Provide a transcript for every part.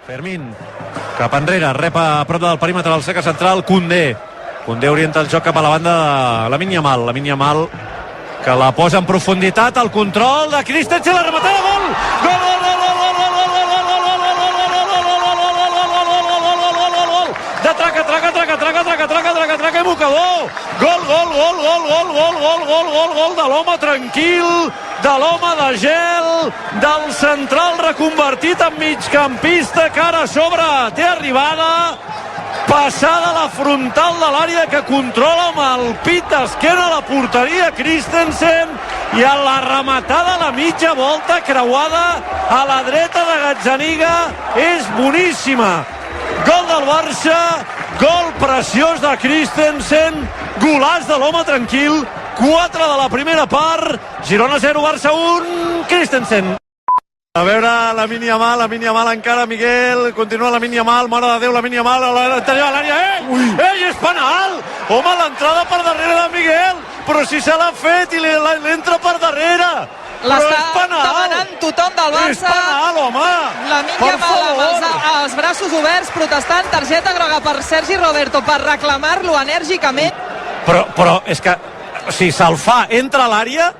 Fermín, cap enrere, rep a prop del perímetre del cercle central, Koundé orienta el joc cap a la banda de Lamine Yamal, que la posa en profunditat, el control de Christensen, la rematada, gol! Gol! De traca, i mocador! Gol de l'home tranquil, de l'home de gel, del central reconvertit en migcampista, cara a sobre, té arribada, passada a la frontal de l'àrea que controla amb el pit d'esquena a la porteria Christensen, i a la rematada a la mitja volta creuada a la dreta de Gazzaniga és boníssima. Gol del Barça, gol preciós de Christensen, golaç de l'home tranquil, 4 de la primera part, Girona 0, Barça 1, Christensen. A veure Lamine Yamal encara, Miguel, continua Lamine Yamal, mare de Déu, Lamine Yamal a l'interior de l'àrea, ei, és penal! Home, l'entrada per darrere de Miguel, però si se l'ha fet i l'entra per darrere! L'està demanant tothom del Barça. És penal, home! Lamine Yamal amb els braços oberts, protestant, targeta groga per Sergi Roberto per reclamar-lo enèrgicament. Però és que si se'l fa, entra a l'àrea,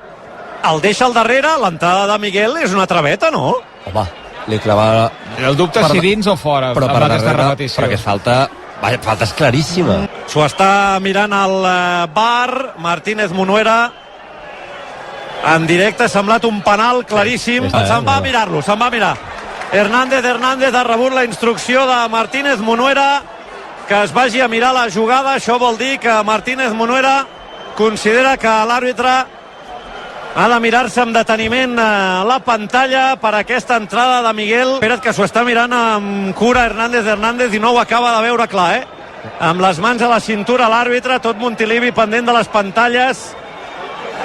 el deixa al darrere, l'entrada de Miguel és una traveta, no? Home, li clavava... El dubte si dins o fora, però amb aquesta repetició. Perquè falta és claríssima. S'ho està mirant el VAR, Martínez Munuera, en directe, ha semblat un penal claríssim. Se'n va a mirar-lo, se'n va a mirar. Hernández ha rebut la instrucció de Martínez Munuera que es vagi a mirar la jugada. Això vol dir que Martínez Munuera considera que l'àrbitre ha de mirar-se amb deteniment la pantalla per aquesta entrada de Miguel. Espera't que s'ho està mirant amb cura Hernández i no ho acaba de veure clar, amb les mans a la cintura l'àrbitre, tot Montilivi pendent de les pantalles.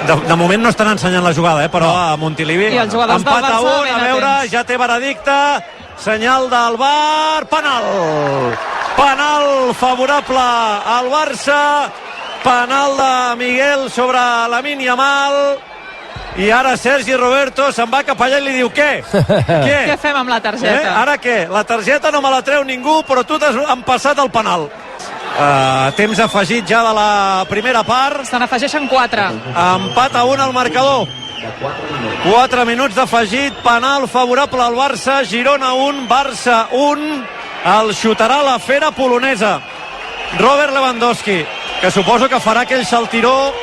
De moment no estan ensenyant la jugada, però a Montilivi empat a 1, a veure, ja té veredicte, senyal del VAR, penal favorable al Barça, penal de Miguel sobre Lamine Yamal, i ara Sergi Roberto se'n va cap allà i li diu què? Què fem amb la targeta? Ara què? La targeta no me la treu ningú, però tu t'has empassat el penal. Temps afegit ja de la primera part. Se n'afegeixen 4. Empat a 1 al marcador. 4 minuts d'afegit, penal favorable al Barça, Girona 1, Barça 1. El xutarà la fera polonesa, Robert Lewandowski, que suposo que farà aquell saltiró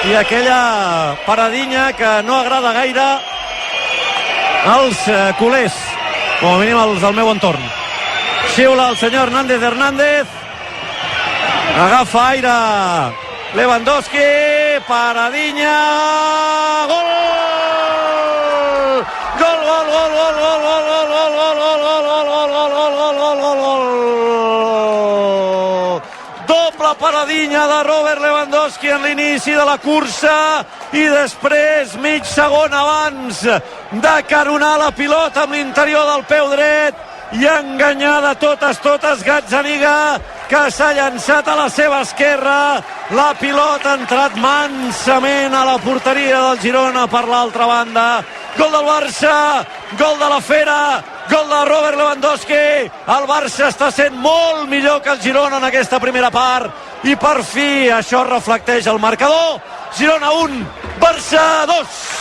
i aquella paradinya que no agrada gaire als culers, com a mínim els del meu entorn. Xiula el senyor Hernández, agafa aire Lewandowski, paradinya, gol! Doble paradinya de Robert Lewandowski en l'inici de la cursa i després mig segon abans de caronar la pilota amb l'interior del peu dret i enganyar de totes Gazzaniga, que s'ha llançat a la seva esquerra. La pilota ha entrat mansament a la porteria del Girona per l'altra banda. Gol del Barça, gol de la Fera, gol de Robert Lewandowski. El Barça està sent molt millor que el Girona en aquesta primera part i per fi això reflecteix el marcador. Girona 1, Barça 2.